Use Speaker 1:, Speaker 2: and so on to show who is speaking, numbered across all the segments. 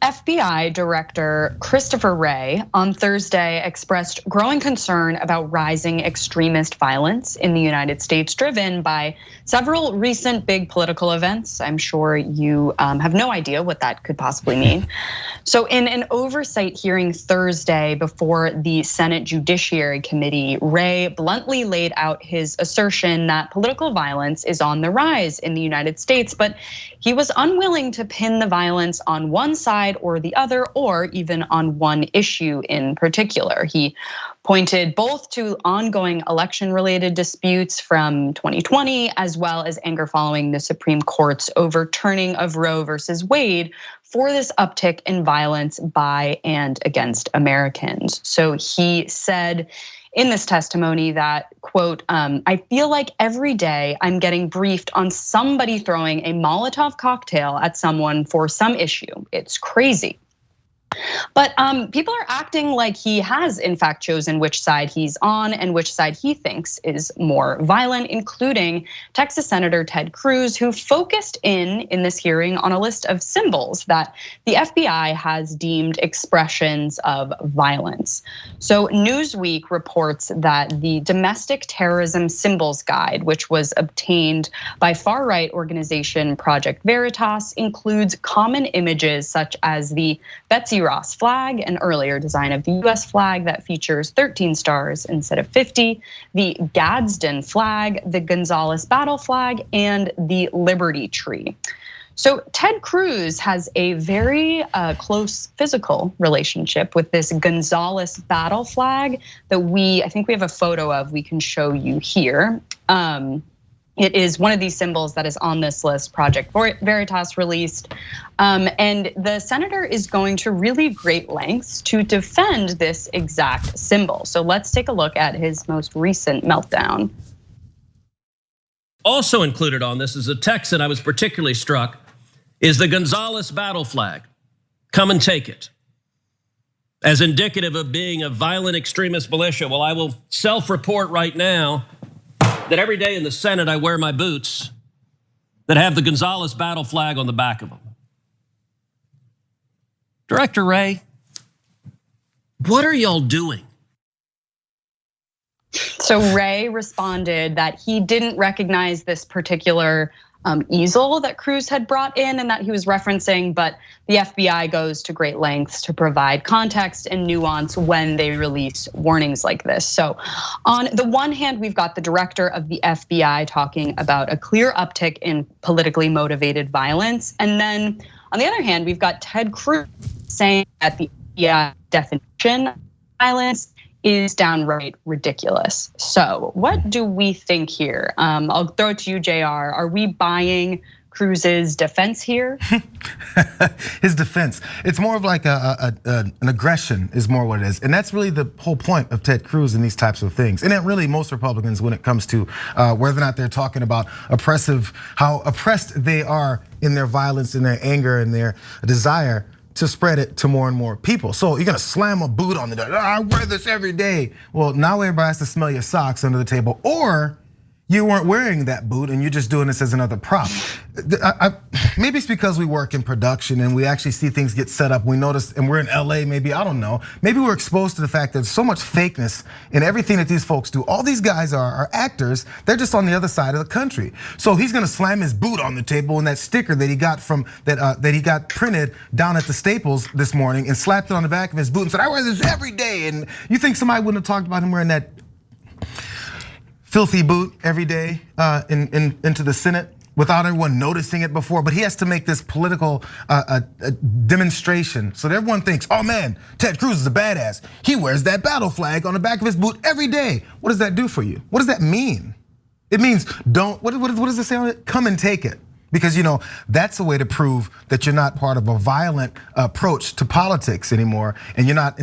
Speaker 1: FBI Director Christopher Wray on Thursday expressed growing concern about rising extremist violence in the United States, driven by several recent big political events. I'm sure you have no idea what that could possibly mean. So in an oversight hearing Thursday before the Senate Judiciary Committee, Wray bluntly laid out his assertion that political violence is on the rise in the United States, but he was unwilling to pin the violence on one side or the other, or even on one issue in particular. He pointed both to ongoing election-related disputes from 2020, as well as anger following the Supreme Court's overturning of Roe versus Wade for this uptick in violence by and against Americans. So he said in this testimony that, quote, I feel like every day I'm getting briefed on somebody throwing a Molotov cocktail at someone for some issue. It's crazy. But people are acting like he has in fact chosen which side he's on and which side he thinks is more violent, including Texas Senator Ted Cruz, who focused in this hearing on a list of symbols that the FBI has deemed expressions of violence. So Newsweek reports that the Domestic Terrorism Symbols Guide, which was obtained by far-right organization Project Veritas, includes common images such as the Betsy Ross flag, an earlier design of the US flag that features 13 stars instead of 50, the Gadsden flag, the Gonzales Battle Flag, and the Liberty Tree. So Ted Cruz has a very close physical relationship with this Gonzales Battle Flag that I think we have a photo of, we can show you here. It is one of these symbols that is on this list Project Veritas released. And the senator is going to really great lengths to defend this exact symbol. So let's take a look at his most recent meltdown.
Speaker 2: Also included on this is a text that I was particularly struck, is the Gonzales Battle Flag. Come and take it. As indicative of being a violent extremist militia. Well, I will self-report right now that every day in the Senate I wear my boots that have the Gonzales Battle Flag on the back of them. Director Wray, what are y'all doing?
Speaker 1: So Wray responded that he didn't recognize this particular easel that Cruz had brought in and that he was referencing, but the FBI goes to great lengths to provide context and nuance when they release warnings like this. So on the one hand, we've got the director of the FBI talking about a clear uptick in politically motivated violence. And then on the other hand, we've got Ted Cruz saying that the FBI definition of violence is downright ridiculous. So what do we think here? I'll throw it to you, JR. Are we buying Cruz's defense here?
Speaker 3: His defense, it's more of like an aggression is more what it is. And that's really the whole point of Ted Cruz in these types of things. And really most Republicans when it comes to whether or not they're talking about how oppressed they are in their violence, in their anger, and their desire to spread it to more and more people. So you're gonna slam a boot on the door. I wear this every day. Well, now everybody has to smell your socks under the table, or you weren't wearing that boot and you're just doing this as another prop. Maybe it's because we work in production and we actually see things get set up. We notice, and we're in LA, maybe, I don't know. Maybe we're exposed to the fact that there's so much fakeness in everything that these folks do. All these guys are actors, they're just on the other side of the country. So he's gonna slam his boot on the table and that sticker that he got from, that he got printed down at the Staples this morning and slapped it on the back of his boot and said, I wear this every day. And you think somebody wouldn't have talked about him wearing that filthy boot every day into the Senate without everyone noticing it before? But he has to make this political demonstration so that everyone thinks, oh man, Ted Cruz is a badass. He wears that battle flag on the back of his boot every day. What does that do for you? What does that mean? It means what does it say on it? Come and take it. Because that's a way to prove that you're not part of a violent approach to politics anymore, and you're not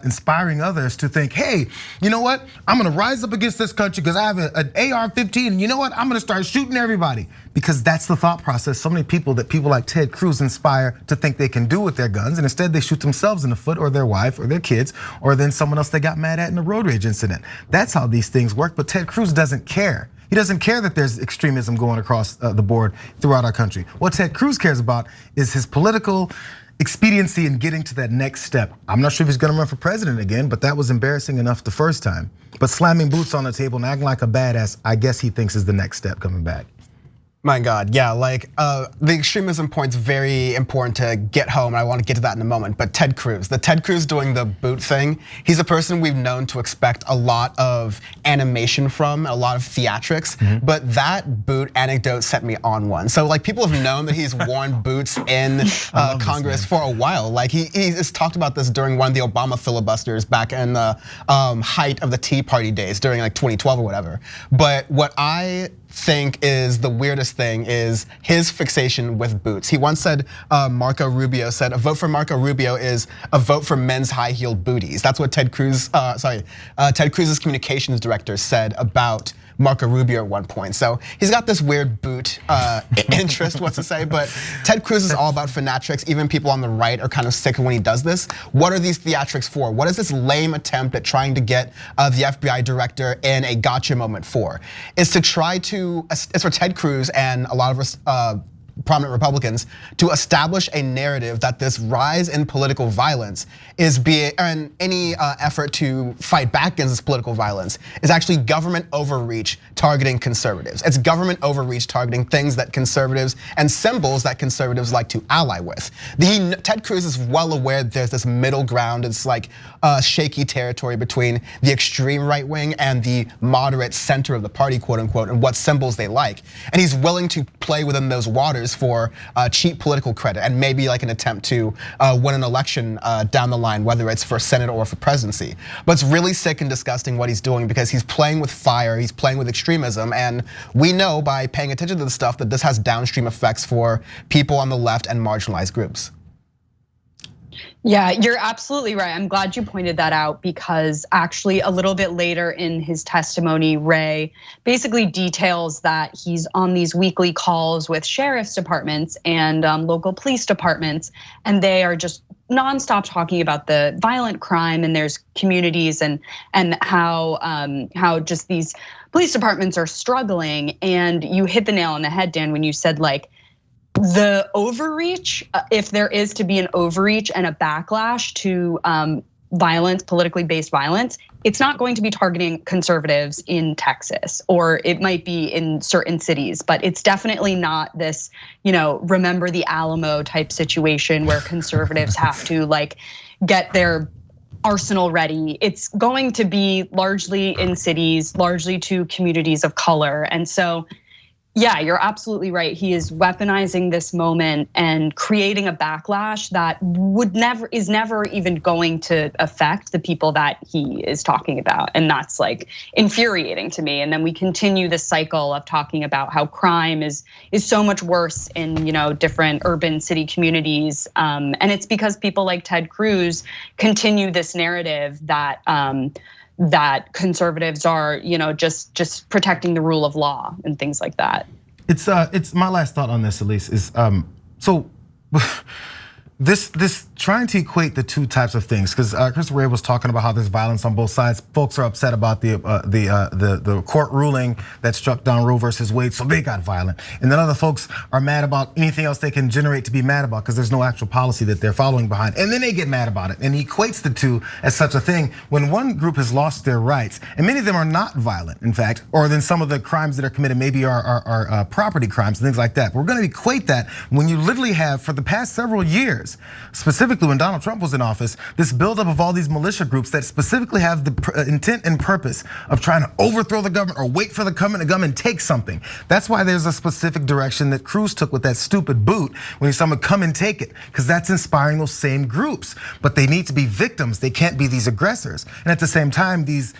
Speaker 3: inspiring others to think, hey, you know what? I'm gonna rise up against this country because I have an AR-15, and you know what? I'm gonna start shooting everybody. Because that's the thought process so many people like Ted Cruz inspire to think they can do with their guns, and instead they shoot themselves in the foot, or their wife, or their kids, or then someone else they got mad at in a road rage incident. That's how these things work, but Ted Cruz doesn't care. He doesn't care that there's extremism going across the board throughout our country. What Ted Cruz cares about is his political expediency in getting to that next step. I'm not sure if he's gonna run for president again, but that was embarrassing enough the first time. But slamming boots on the table and acting like a badass, I guess he thinks is the next step coming back.
Speaker 4: My God, yeah, like the extremism point's very important to get home, and I want to get to that in a moment. But Ted Cruz doing the boot thing, he's a person we've known to expect a lot of animation from, a lot of theatrics, but that boot anecdote set me on one. So like people have known that he's worn boots in Congress for a while. Like he's talked about this during one of the Obama filibusters back in the height of the Tea Party days during like 2012 or whatever. But what I think is the weirdest thing is his fixation with boots. He once said, Marco Rubio said, a vote for Marco Rubio is a vote for men's high-heeled booties. That's what Ted Cruz's communications director said about Marco Rubio at one point. So he's got this weird boot interest, what's to say, but Ted Cruz is all about fanatics. Even people on the right are kind of sick of when he does this. What are these theatrics for? What is this lame attempt at trying to get the FBI director in a gotcha moment for? It's to try to, it's for Ted Cruz and a lot of us, prominent Republicans to establish a narrative that this rise in political violence is and any effort to fight back against this political violence is actually government overreach targeting conservatives. It's government overreach targeting things that conservatives and symbols that conservatives like to ally with. Ted Cruz is well aware that there's this middle ground. It's like shaky territory between the extreme right wing and the moderate center of the party, quote unquote, and what symbols they like. And he's willing to play within those waters for cheap political credit and maybe like an attempt to win an election down the line, whether it's for Senate or for presidency. But it's really sick and disgusting what he's doing because he's playing with fire, he's playing with extremism, and we know by paying attention to this stuff that this has downstream effects for people on the left and marginalized groups.
Speaker 1: Yeah, you're absolutely right. I'm glad you pointed that out because actually a little bit later in his testimony, Wray basically details that he's on these weekly calls with sheriff's departments and local police departments, and they are just nonstop talking about the violent crime in their communities and how just these police departments are struggling. And you hit the nail on the head, Dan, when you said like, the overreach, if there is to be an overreach and a backlash to violence, politically based violence, it's not going to be targeting conservatives in Texas, or it might be in certain cities, but it's definitely not this, remember the Alamo type situation where conservatives have to like get their arsenal ready. It's going to be largely in cities, largely to communities of color. And so, yeah, you're absolutely right. He is weaponizing this moment and creating a backlash that is never even going to affect the people that he is talking about. And that's like infuriating to me. And then we continue this cycle of talking about how crime is so much worse in, different urban city communities. And it's because people like Ted Cruz continue this narrative that that conservatives are, just protecting the rule of law and things like that.
Speaker 3: It's my last thought on this, Elise, is so this trying to equate the two types of things, because Christopher Wray was talking about how there's violence on both sides. Folks are upset about the court ruling that struck down Roe versus Wade, so they got violent. And then other folks are mad about anything else they can generate to be mad about because there's no actual policy that they're following behind. And then they get mad about it. And he equates the two as such a thing when one group has lost their rights, and many of them are not violent, in fact, or then some of the crimes that are committed maybe are property crimes and things like that. We're gonna equate that when you literally have, for the past several years, specifically when Donald Trump was in office, this buildup of all these militia groups that specifically have the intent and purpose of trying to overthrow the government or wait for the government to come and take something. That's why there's a specific direction that Cruz took with that stupid boot when he's someone come and take it, because that's inspiring those same groups. But they need to be victims. They can't be these aggressors. And at the same time, these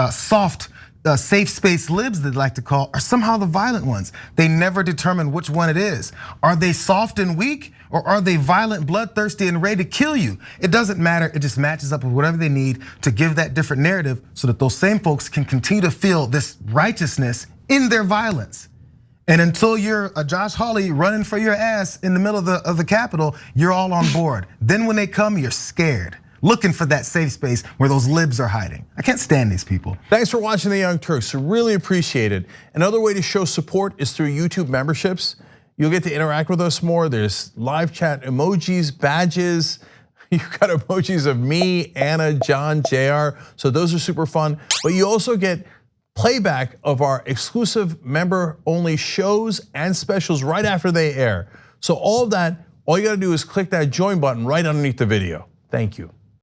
Speaker 3: soft, safe space libs they'd like to call are somehow the violent ones. They never determine which one it is. Are they soft and weak, or are they violent, bloodthirsty, and ready to kill you? It doesn't matter. It just matches up with whatever they need to give that different narrative so that those same folks can continue to feel this righteousness in their violence. And until you're a Josh Hawley running for your ass in the middle of the Capitol, you're all on board. Then when they come, you're scared, looking for that safe space where those libs are hiding. I can't stand these people.
Speaker 5: Thanks for watching The Young Turks, really appreciate it. Another way to show support is through YouTube memberships. You'll get to interact with us more. There's live chat emojis, badges. You've got emojis of me, Anna, John, JR. So those are super fun. But you also get playback of our exclusive member-only shows and specials right after they air. So all of that, all you gotta do is click that join button right underneath the video. Thank you.